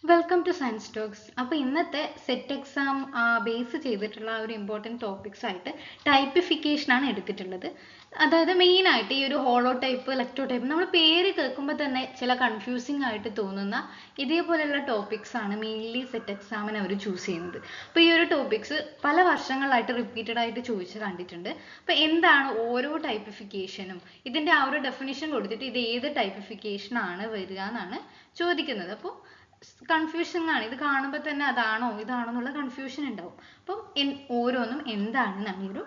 Welcome two science talks. അപ്പോൾ ഇന്നത്തെ set exam base ചെയ്തിട്ടുള്ള ഒരു ഇമ്പോർട്ടൻറ്റ് ടോപ്പിക്സ് ആയിട്ട് ടൈപ്പിഫിക്കേഷൻ ആണ് എടുത്തിട്ടുള്ളത്. അതായത് മെയിനായിട്ട് ഈ ഒരു ഹോളോ ടൈപ്പ്, ലെക്ടോ ടൈപ്പ്, നമ്മൾ പേര് കേൾക്കുമ്പോൾ തന്നെ ചില കൺഫ്യൂസിങ് ആയിട്ട് തോന്നുന്ന ഇതേപോലെയുള്ള ടോപ്പിക്സ് ആണ് മെയിൻലി സെറ്റ് എക്സാമിന് അവർ ചൂസ് ചെയ്യുന്നത്. അപ്പോൾ ഈ ഒരു ടോപ്പിക്സ് പല വർഷങ്ങളായിട്ട് റിപ്പീറ്റഡ് ആയിട്ട് ചോദിച്ച് കണ്ടിട്ടുണ്ട്. അപ്പോൾ എന്താണ് ഓരോ ടൈപ്പിഫിക്കേഷനും, ഇതിൻ്റെ ആ ഒരു ഡെഫിനിഷൻ കൊടുത്തിട്ട് ഇത് ഏത് ടൈപ്പിഫിക്കേഷൻ ആണ് വരിക എന്നാണ് ചോദിക്കുന്നത്. അപ്പോൾ കൺഫ്യൂഷൻ ആണ്, ഇത് കാണുമ്പോൾ തന്നെ അതാണോ ഇതാണോ എന്നുള്ള കൺഫ്യൂഷൻ ഉണ്ടാവും. അപ്പം ഓരോന്നും എന്താണെന്നാണ് ഈ ഒരു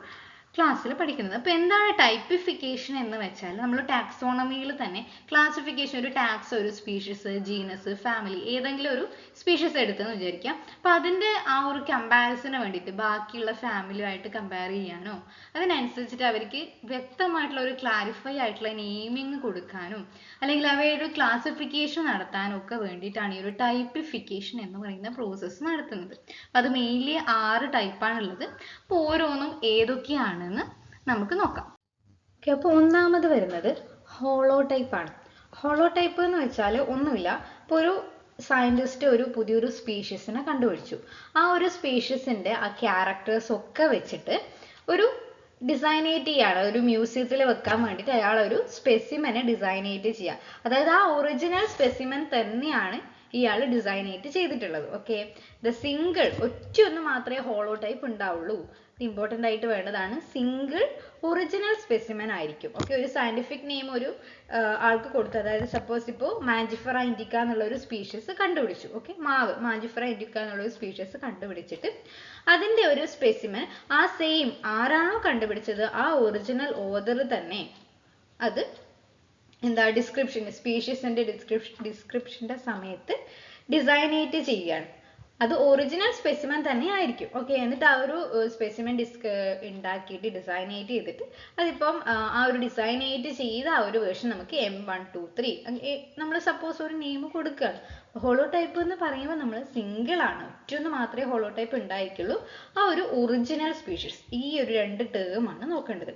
ക്ലാസ്സിൽ പഠിക്കുന്നത്. അപ്പോൾ എന്താണ് ടൈപ്പിഫിക്കേഷൻ എന്ന് വെച്ചാൽ നമ്മൾ ടാക്സോണമിയിൽ തന്നെ ക്ലാസിഫിക്കേഷൻ, ഒരു ടാക്സ്, ഒരു സ്പീഷീസ്, ജീനസ്, ഫാമിലി, ഏതെങ്കിലും ഒരു സ്പീഷീസ് എടുത്തെന്ന് വിചാരിക്കാം. അപ്പോൾ അതിൻ്റെ ആ ഒരു കമ്പാരിസന് വേണ്ടിയിട്ട് ബാക്കിയുള്ള ഫാമിലിയുമായിട്ട് കമ്പയർ ചെയ്യാനോ അതിനനുസരിച്ചിട്ട് അവർക്ക് വ്യക്തമായിട്ടുള്ള ഒരു ക്ലാരിഫൈ ആയിട്ടുള്ള നെയിമിങ് കൊടുക്കാനും അല്ലെങ്കിൽ അവയുടെ ക്ലാസിഫിക്കേഷൻ നടത്താനും ഒക്കെ വേണ്ടിയിട്ടാണ് ഈ ഒരു ടൈപ്പിഫിക്കേഷൻ എന്ന് പറയുന്ന പ്രോസസ്സ് നടത്തുന്നത്. അപ്പം അത് മെയിൻലി 6 ടൈപ്പാണുള്ളത്. അപ്പോൾ ഓരോന്നും ഏതൊക്കെയാണെന്ന് നമുക്ക് നോക്കാം. ഓക്കെ, അപ്പോൾ ഒന്നാമത് വരുന്നത് ഹോളോ ടൈപ്പ് ആണ്. ഹോളോ ടൈപ്പ് എന്ന് വെച്ചാൽ ഒന്നുമില്ല, ഇപ്പോൾ ഒരു സയൻറ്റിസ്റ്റ് ഒരു പുതിയൊരു സ്പീഷീസിനെ കണ്ടുപിടിച്ചു. ആ ഒരു സ്പീഷീസിൻ്റെ ആ ക്യാരക്ടേഴ്സ് ഒക്കെ വെച്ചിട്ട് ഒരു ഡിസൈനേറ്റ് ചെയ്യാണ്, ഒരു മ്യൂസിയത്തിൽ വെക്കാൻ വേണ്ടിയിട്ട് അയാൾ ഒരു സ്പെസിമെനെ ഡിസൈനേറ്റ് ചെയ്യുക. അതായത് ആ ഒറിജിനൽ സ്പെസിമെൻ തന്നെയാണ് ഇയാൾ ഡിസൈനേറ്റ് ചെയ്തിട്ടുള്ളത്. ഓക്കെ, ദ സിംഗിൾ ഒറ്റയൊന്ന് മാത്രമേ ഹോളോ ടൈപ്പ് ഉണ്ടാവുള്ളൂ. ഇമ്പോർട്ടൻ്റ് ആയിട്ട് വേണ്ടതാണ്, സിംഗിൾ ഒറിജിനൽ സ്പെസിമെൻ ആയിരിക്കും. ഓക്കെ, ഒരു സയന്റിഫിക് നെയിം ഒരു ആൾക്ക് കൊടുത്തു. അതായത് സപ്പോസ് ഇപ്പോൾ മാഞ്ചിഫറ ഇൻഡിക്ക എന്നുള്ള ഒരു സ്പീഷീസ് കണ്ടുപിടിച്ചു. ഓക്കെ, മാഞ്ചിഫറ ഇൻഡിക്ക എന്നുള്ള ഒരു സ്പീഷീസ് കണ്ടുപിടിച്ചിട്ട് അതിൻ്റെ ഒരു സ്പെസിമെൻ ആ സെയിം ആരാണോ കണ്ടുപിടിച്ചത് ആ ഒറിജിനൽ ഓതർ തന്നെ അത് എന്താ സ്പീഷീസിന്റെ ഡിസ്ക്രിപ്ഷന്റെ സമയത്ത് ഡിസൈനേറ്റ് ചെയ്യുകയാണ്. അത് ഒറിജിനൽ സ്പെസിമെൻ തന്നെ ആയിരിക്കും. ഓക്കെ, എന്നിട്ട് ആ ഒരു സ്പെസിമെൻ ഉണ്ടാക്കിയിട്ട് ഡിസൈനേറ്റ് ചെയ്തിട്ട് അതിപ്പം ആ ഒരു ഡിസൈനേറ്റ് ചെയ്ത ആ ഒരു വേർഷൻ നമുക്ക് M123 നമ്മൾ സപ്പോസ് ഒരു നെയിം കൊടുക്കുകയാണ്. ഹോളോ ടൈപ്പ് എന്ന് പറയുമ്പോൾ നമ്മൾ സിംഗിൾ ആണ്, ഒറ്റൊന്ന് മാത്രമേ ഹോളോ ടൈപ്പ് ഉണ്ടായിരിക്കുള്ളൂ. ആ ഒരു ഒറിജിനൽ സ്പീഷീസ്, ഈ ഒരു 2 ടേം ആണ് നോക്കേണ്ടത്,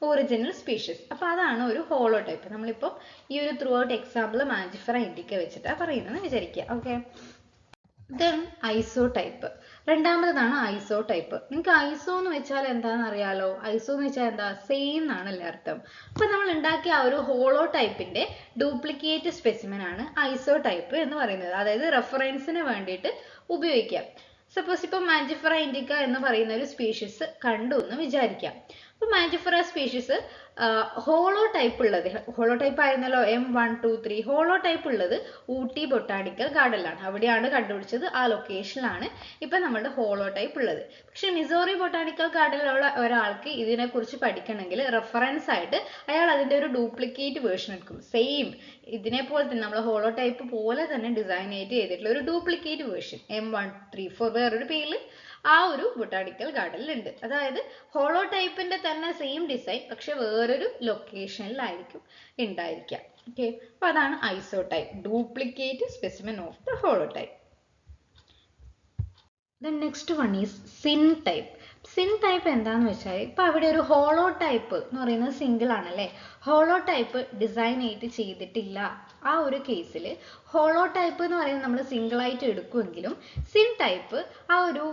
ഒറിജിനൽ സ്പീഷീസ്. അപ്പോൾ അതാണ് ഒരു ഹോളോ ടൈപ്പ്. നമ്മളിപ്പോൾ ഈ ഒരു through out example Mangifera Indica വെച്ചിട്ടാണ് പറയുന്നത് വിചാരിക്കുക. ഓക്കെ, ദെൻ ഐസോ ടൈപ്പ്, രണ്ടാമതാണ് ഐസോ ടൈപ്പ്. നിങ്ങൾക്ക് ഐസോ എന്ന് വെച്ചാൽ എന്താണെന്ന് അറിയാലോ? ഐസോ എന്ന് വെച്ചാൽ എന്താ? സെയിം എന്നാണല്ലേ അർത്ഥം. അപ്പൊ നമ്മൾ ഉണ്ടാക്കിയ ആ ഒരു ഹോളോ ടൈപ്പിന്റെ ഡ്യൂപ്ലിക്കേറ്റ് സ്പെസിമെൻ ആണ് ഐസോ ടൈപ്പ് എന്ന് പറയുന്നത്. അതായത് റെഫറൻസിന് വേണ്ടിയിട്ട് ഉപയോഗിക്കാം. സപ്പോസ് ഇപ്പോൾ മാഞ്ചിഫറ ഇൻഡിക്ക എന്ന് പറയുന്ന ഒരു സ്പീഷീസ് കണ്ടു എന്ന് വിചാരിക്കാം. അപ്പോൾ മാഞ്ചിഫറ സ്പീഷീസ് ഹോളോ ടൈപ്പ് ഉള്ളത്, ഹോളോ ടൈപ്പ് ആയിരുന്നല്ലോ M123, ഹോളോ ടൈപ്പ് ഉള്ളത് ഊട്ടി ബൊട്ടാണിക്കൽ ഗാർഡനിലാണ്. അവിടെയാണ് കണ്ടുപിടിച്ചത്, ആ ലൊക്കേഷനിലാണ് ഇപ്പം നമ്മുടെ ഹോളോ ടൈപ്പ് ഉള്ളത്. പക്ഷെ മിസോറി ബൊട്ടാണിക്കൽ ഗാർഡനിലുള്ള ഒരാൾക്ക് ഇതിനെക്കുറിച്ച് പഠിക്കണമെങ്കിൽ റെഫറൻസ് ആയിട്ട് അയാൾ അതിൻ്റെ ഒരു ഡ്യൂപ്ലിക്കേറ്റ് വേർഷൻ എടുക്കും. സെയിം ഇതിനെപ്പോലെ തന്നെ നമ്മൾ ഹോളോ ടൈപ്പ് പോലെ തന്നെ ഡിസൈനേറ്റ് ചെയ്തിട്ടുള്ള ഒരു ഡ്യൂപ്ലിക്കേറ്റ് വേർഷൻ M134 വേറൊരു പേരിൽ ആ ഒരു ബൊട്ടാണിക്കൽ ഗാർഡനിൽ ഉണ്ട്. അതായത് ഹോളോ ടൈപ്പിന്റെ തന്നെ സെയിം ഡിസൈൻ പക്ഷെ വേറൊരു ലൊക്കേഷനിലായിരിക്കും ഉണ്ടായിരിക്കുക. ഓക്കെ, അപ്പൊ അതാണ് isotype, duplicate specimen of the holotype. Then next one is syntype. Syntype എന്താന്ന് വെച്ചാൽ ഇപ്പൊ അവിടെ ഒരു ഹോളോ ടൈപ്പ് എന്ന് പറയുന്നത് സിംഗിൾ ആണല്ലേ, ഹോളോ ടൈപ്പ് ഡിസൈനേറ്റ് ചെയ്തിട്ടില്ല. ആ ഒരു കേസിൽ ഹോളോ ടൈപ്പ് എന്ന് പറയുന്നത് നമ്മൾ സിംഗിൾ ആയിട്ട് എടുക്കുമെങ്കിലും സിൻ ടൈപ്പ് ആ ഒരു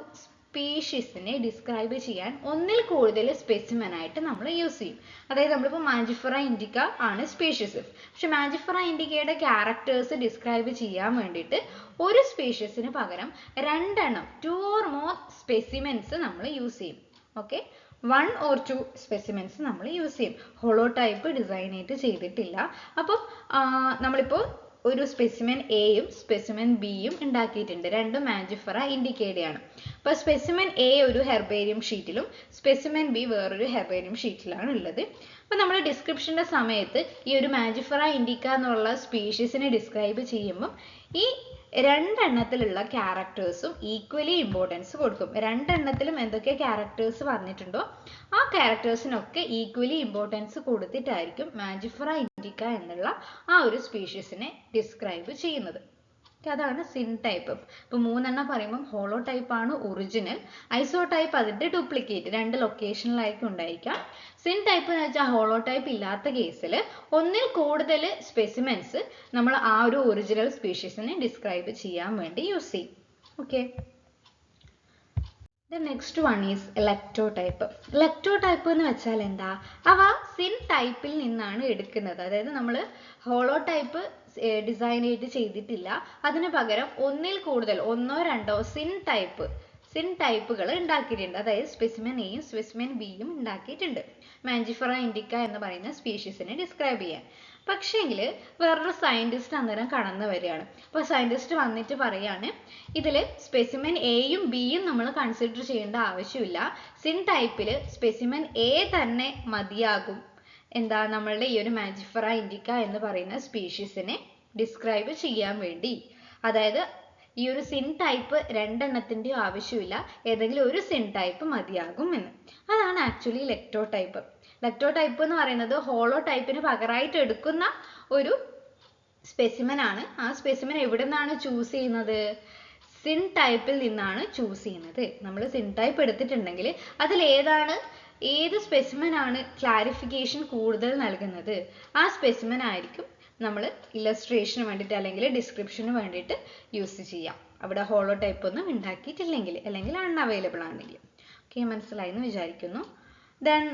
സ്പീഷീസിനെ ഡിസ്ക്രൈബ് ചെയ്യാൻ ഒന്നിൽ കൂടുതൽ സ്പെസിമെൻ ആയിട്ട് നമ്മൾ യൂസ് ചെയ്യും. അതായത് നമ്മളിപ്പോൾ മാഞ്ചിഫറ ഇൻഡിക്ക ആണ് സ്പീഷീസ്, പക്ഷെ മാഞ്ചിഫറ ഇൻഡിക്കയുടെ ക്യാരക്ടേഴ്സ് ഡിസ്ക്രൈബ് ചെയ്യാൻ വേണ്ടിയിട്ട് ഒരു സ്പീഷീസിന് പകരം 2 എണ്ണം 2 or more സ്പെസിമെൻസ് നമ്മൾ യൂസ് ചെയ്യും. ഓക്കെ, 1 or 2 സ്പെസിമെൻസ് നമ്മൾ യൂസ് ചെയ്യും. ഹോളോ ടൈപ്പ് ഡിസൈനേറ്റ് ചെയ്തിട്ടില്ല. അപ്പം നമ്മളിപ്പോൾ ഒരു സ്പെസിമെൻ എയും സ്പെസിമെൻ ബിയും ഉണ്ടാക്കിയിട്ടുണ്ട്, രണ്ടും മാഞ്ചിഫറ ഇൻഡിക്കയുടെയാണ്. അപ്പോൾ സ്പെസിമെൻ എ ഒരു ഹെർബേരിയം ഷീറ്റിലും സ്പെസിമെൻ ബി വേറൊരു ഹെർബേരിയം ഷീറ്റിലാണ് ഉള്ളത്. അപ്പോൾ നമ്മൾ ഡിസ്ക്രിപ്ഷൻ്റെ സമയത്ത് ഈ ഒരു മാഞ്ചിഫറ ഇൻഡിക്ക എന്നുള്ള സ്പീഷീസിനെ ഡിസ്ക്രൈബ് ചെയ്യുമ്പം ഈ 2 എണ്ണത്തിലുള്ള ക്യാരക്ടേഴ്സും ഈക്വലി ഇമ്പോർട്ടൻസ് കൊടുക്കും. 2 എണ്ണത്തിലും എന്തൊക്കെ ക്യാരക്ടേഴ്സ് പറഞ്ഞിട്ടുണ്ടോ ആ ക്യാരക്ടേഴ്സിനൊക്കെ ഈക്വലി ഇമ്പോർട്ടൻസ് കൊടുത്തിട്ടായിരിക്കും മാഞ്ചിഫറ ഇൻഡിക്ക എന്നുള്ള ആ ഒരു സ്പീഷീസിനെ ഡിസ്ക്രൈബ് ചെയ്യുന്നത്. അതാണ് സിൻ ടൈപ്പ്. ഇപ്പൊ 3 പറയുമ്പോൾ ഹോളോ ടൈപ്പ് ആണ് ഒറിജിനൽ, ഐസോ ടൈപ്പ് അതിന്റെ ഡ്യൂപ്ലിക്കേറ്റ്, 2 ലൊക്കേഷനിലായിരിക്കും ഉണ്ടായിരിക്കാം. സിൻ ടൈപ്പ് എന്ന് വെച്ചാൽ ഹോളോ ടൈപ്പ് ഇല്ലാത്ത കേസിൽ ഒന്നിൽ കൂടുതൽ സ്പെസിമെൻസ് നമ്മൾ ആ ഒരു ഒറിജിനൽ സ്പീഷീസിനെ ഡിസ്ക്രൈബ് ചെയ്യാൻ വേണ്ടി യൂസ് ചെയ്യും. Okay, The next one is electrotype. Electrotype എന്ന് വെച്ചാൽ എന്താ? അവ സിൻ ടൈപ്പിൽ നിന്നാണ് എടുക്കുന്നത്. അതായത് നമ്മൾ ഹോളോ ടൈപ്പ് ഡിസൈൻ ചെയ്തിട്ടില്ല, അതിന് പകരം ഒന്നിൽ കൂടുതൽ, 1-2 സിൻ ടൈപ്പുകൾ ഉണ്ടാക്കിയിട്ടുണ്ട്. അതായത് സ്പെസിമെൻ എയും സ്പെസിമെൻ ബിയും ഉണ്ടാക്കിയിട്ടുണ്ട് മാഞ്ചിഫറ ഇൻഡിക്ക എന്ന് പറയുന്ന സ്പീഷീസിനെ ഡിസ്ക്രൈബ് ചെയ്യാൻ. പക്ഷേങ്കിൽ വേറൊരു സയന്റിസ്റ്റ് അന്നേരം കടന്നു വരികയാണ്. അപ്പോൾ സയന്റിസ്റ്റ് വന്നിട്ട് പറയാണ്, ഇതിൽ സ്പെസിമെൻ എയും ബിയും നമ്മൾ കൺസിഡർ ചെയ്യേണ്ട ആവശ്യമില്ല, സിൻ ടൈപ്പിൽ സ്പെസിമെൻ എ തന്നെ മതിയാകും എന്താ നമ്മളുടെ ഈ ഒരു മാഞ്ചിഫറ ഇൻഡിക്ക എന്ന് പറയുന്ന സ്പീഷീസിനെ ഡിസ്ക്രൈബ് ചെയ്യാൻ വേണ്ടി. അതായത് ഈ ഒരു സിൻ ടൈപ്പ് 2 എണ്ണത്തിൻ്റെയും ആവശ്യമില്ല, ഏതെങ്കിലും ഒരു സിൻ ടൈപ്പ് മതിയാകും എന്ന്. അതാണ് ആക്ച്വലി ലെക്ടോടൈപ്പ്. ലെക്ടോടൈപ്പ് എന്ന് പറയുന്നത് ഹോളോ ടൈപ്പിന് പകരമായിട്ട് എടുക്കുന്ന ഒരു സ്പെസിമെൻ ആണ്. ആ സ്പെസിമെൻ എവിടെ നിന്നാണ് ചൂസ് ചെയ്യുന്നത്? സിൻ ടൈപ്പിൽ നിന്നാണ് ചൂസ് ചെയ്യുന്നത്. നമ്മൾ സിൻ ടൈപ്പ് എടുത്തിട്ടുണ്ടെങ്കിൽ അതിൽ ഏത് സ്പെസിമെൻ ആണ് ക്ലാരിഫിക്കേഷൻ കൂടുതൽ നൽകുന്നത്, ആ സ്പെസിമെൻ ആയിരിക്കും നമ്മൾ ഇല്ലസ്ട്രേഷന് വേണ്ടിയിട്ട് അല്ലെങ്കിൽ ഡിസ്ക്രിപ്ഷന് വേണ്ടിയിട്ട് യൂസ് ചെയ്യാം, അവിടെ ഹോളോ ടൈപ്പ് ഒന്നും ഉണ്ടാക്കിയിട്ടില്ലെങ്കിൽ അല്ലെങ്കിൽ അൺഅവൈലബിൾ ആണെങ്കിൽ. ഓക്കെ, മനസ്സിലായി എന്ന് വിചാരിക്കുന്നു. ദെൻ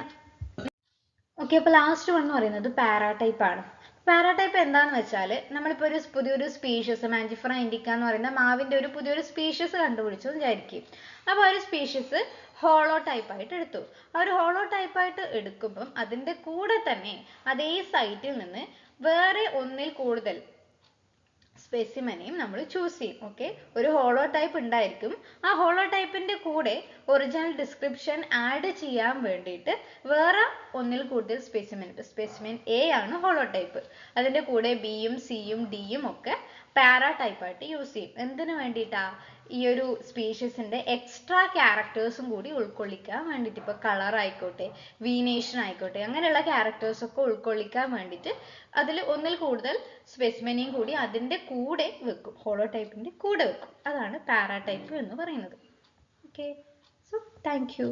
ഓക്കെ, അപ്പോൾ ലാസ്റ്റ് വൺ എന്ന് പറയുന്നത് പാരാടൈപ്പ് ആണ്. പാരാടൈപ്പ് എന്താണെന്ന് വെച്ചാൽ നമ്മളിപ്പോൾ ഒരു പുതിയൊരു സ്പീഷീസ് മാഞ്ചിഫറ ഇൻഡിക്ക എന്ന് പറയുന്ന മാവിൻ്റെ ഒരു പുതിയൊരു സ്പീഷീസ് കണ്ടുപിടിച്ചു എന്ന് വിചാരിക്കും. അപ്പോൾ ഒരു സ്പീഷീസ് ഹോളോ ടൈപ്പ് ആയിട്ട് എടുത്തു. ആ ഒരു ഹോളോ ടൈപ്പ് ആയിട്ട് എടുക്കുമ്പം അതിൻ്റെ കൂടെ തന്നെ അതേ സൈറ്റിൽ നിന്ന് വേറെ ഒന്നിൽ കൂടുതൽ സ്പെസിമെനെയും നമ്മൾ ചൂസ് ചെയ്യും. ഓക്കെ, ഒരു ഹോളോ ടൈപ്പ് ഉണ്ടായിരിക്കും, ആ ഹോളോ ടൈപ്പിന്റെ കൂടെ ഒറിജിനൽ ഡിസ്ക്രിപ്ഷൻ ആഡ് ചെയ്യാൻ വേണ്ടിയിട്ട് വേറെ ഒന്നിൽ കൂടുതൽ സ്പെസിമെൻ എ ആണ് ഹോളോ ടൈപ്പ്, അതിന്റെ കൂടെ ബിയും സിയും ഡിയും ഒക്കെ പാരാ ടൈപ്പ് ആയിട്ട് യൂസ് ചെയ്യും. എന്തിനു വേണ്ടിയിട്ടാ? ഈ ഒരു സ്പീഷീസിന്റെ എക്സ്ട്രാ ക്യാരക്ടേഴ്സും കൂടി ഉൾക്കൊള്ളിക്കാൻ വേണ്ടിയിട്ട്. ഇപ്പോൾ കളർ ആയിക്കോട്ടെ, വീനേഷൻ ആയിക്കോട്ടെ, അങ്ങനെയുള്ള ക്യാരക്ടേഴ്സ് ഒക്കെ ഉൾക്കൊള്ളിക്കാൻ വേണ്ടിയിട്ട് അതിൽ ഒന്നിൽ കൂടുതൽ സ്പെസിമെനെയും കൂടി അതിന്റെ കൂടെ വെക്കും, ഹോളോ ടൈപ്പിന്റെ കൂടെ വെക്കും. അതാണ് പാരാടൈപ്പ് എന്ന് പറയുന്നത്. Okay, so thank you.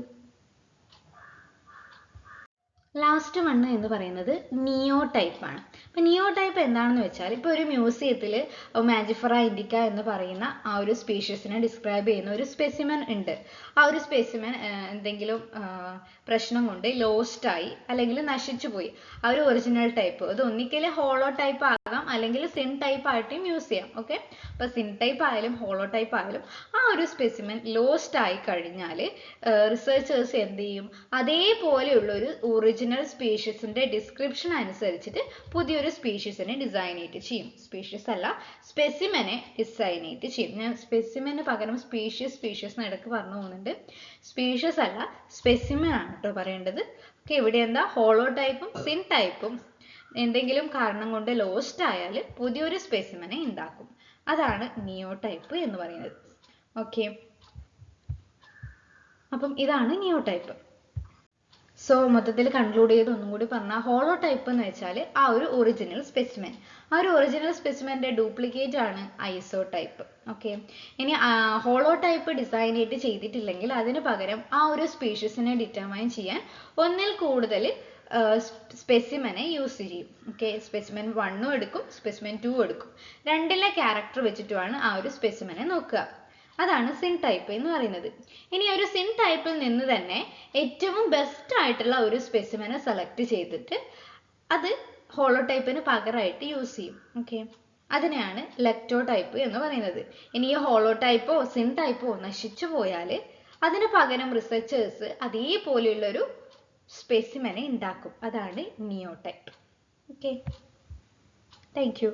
Last one എന്ന് പറയുന്നത് നിയോ ടൈപ്പ് ആണ്. അപ്പൊ നിയോ ടൈപ്പ് എന്താണെന്ന് വെച്ചാൽ, ഇപ്പോൾ ഒരു മ്യൂസിയത്തിൽ മാഞ്ചിഫറ ഇൻഡിക്ക എന്ന് പറയുന്ന ആ ഒരു സ്പീഷീസിനെ ഡിസ്ക്രൈബ് ചെയ്യുന്ന ഒരു സ്പെസിമെൻ ഉണ്ട്. ആ ഒരു സ്പെസിമെൻ എന്തെങ്കിലും പ്രശ്നം കൊണ്ട് ലോസ്റ്റ് ആയി അല്ലെങ്കിൽ നശിച്ചു പോയി. ആ ഒരു ഒറിജിനൽ ടൈപ്പ് അത് ഒന്നിക്കൽ ഹോളോ ടൈപ്പ് ആകാം അല്ലെങ്കിൽ സിൻ ടൈപ്പ് ആയിട്ടും യൂസ് ചെയ്യാം. ഓക്കെ, അപ്പൊ സിൻ ടൈപ്പ് ആയാലും ഹോളോ ടൈപ്പ് ആയാലും ആ ഒരു സ്പെസിമെൻ ലോസ്റ്റ് ആയി കഴിഞ്ഞാൽ റിസർച്ചേഴ്സ് എന്ത് ചെയ്യും? അതേപോലെയുള്ള ഒരു ഒറിജിനൽ സ്പീഷീസിന്റെ ഡിസ്ക്രിപ്ഷൻ അനുസരിച്ചിട്ട് പുതിയൊരു സ്പീഷീസിനെ ഡിസൈനേറ്റ് ചെയ്യും. സ്പീഷീസ് അല്ല, സ്പെസിമെനെ ഡിസൈനേറ്റ് ചെയ്യും. ഞാൻ സ്പെസിമെന് പകരം സ്പീഷീസ് ഇടയ്ക്ക് പറഞ്ഞു പോകുന്നുണ്ട്. സ്പീഷീസ് അല്ല, സ്പെസിമെൻ ആണ് കേട്ടോ പറയേണ്ടത്. ഓക്കെ, ഇവിടെ എന്താ ഹോളോ ടൈപ്പും സിൻ ടൈപ്പും എന്തെങ്കിലും കാരണം കൊണ്ട് ലോസ്റ്റ് ആയാൽ പുതിയൊരു സ്പെസിമെനെ ഉണ്ടാക്കും. അതാണ് നിയോ ടൈപ്പ് എന്ന് പറയുന്നത്. ഓക്കെ, അപ്പം ഇതാണ് നിയോ ടൈപ്പ്. സോ മൊത്തത്തിൽ കൺക്ലൂഡ് ചെയ്ത് ഒന്നും കൂടി പറഞ്ഞാൽ, ഹോളോ ടൈപ്പ് എന്ന് വെച്ചാൽ ആ ഒരു ഒറിജിനൽ സ്പെസിമെൻ, ആ ഒരു ഒറിജിനൽ സ്പെസിമെന്റെ ഡ്യൂപ്ലിക്കേറ്റ് ആണ് ഐസോ ടൈപ്പ്. ഓക്കെ, ഇനി ഹോളോ ടൈപ്പ് ഡിസൈനേറ്റ് ചെയ്തിട്ടില്ലെങ്കിൽ അതിന് പകരം ആ ഒരു സ്പീഷീസിനെ ഡിറ്റർമൈൻ ചെയ്യാൻ ഒന്നിൽ കൂടുതൽ സ്പെസിമെനെ യൂസ് ചെയ്യും. ഓക്കെ, സ്പെസിമെൻ 1 എടുക്കും, സ്പെസിമെൻ 2 എടുക്കും, രണ്ടിലെ ക്യാരക്ടർ വെച്ചിട്ടുമാണ് ആ ഒരു സ്പെസിമെനെ നോക്കുക. അതാണ് സിൻ ടൈപ്പ് എന്ന് പറയുന്നത്. ഇനി ഒരു സിൻ ടൈപ്പിൽ നിന്ന് തന്നെ ഏറ്റവും ബെസ്റ്റ് ആയിട്ടുള്ള ഒരു സ്പെസിമെനെ സെലക്ട് ചെയ്തിട്ട് അത് ഹോളോ ടൈപ്പിന് പകരമായിട്ട് യൂസ് ചെയ്യും. ഓക്കെ, അതിനെയാണ് ലെക്ടോ ടൈപ്പ് എന്ന് പറയുന്നത്. ഇനി ഈ ഹോളോ ടൈപ്പോ സിൻ ടൈപ്പോ നശിച്ചു പോയാൽ അതിന് പകരം റിസർച്ചേഴ്സ് അതേപോലെയുള്ളൊരു സ്പെസിമെനെ ഉണ്ടാക്കും. അതാണ് നിയോ ടൈപ്പ്. Okay, thank you.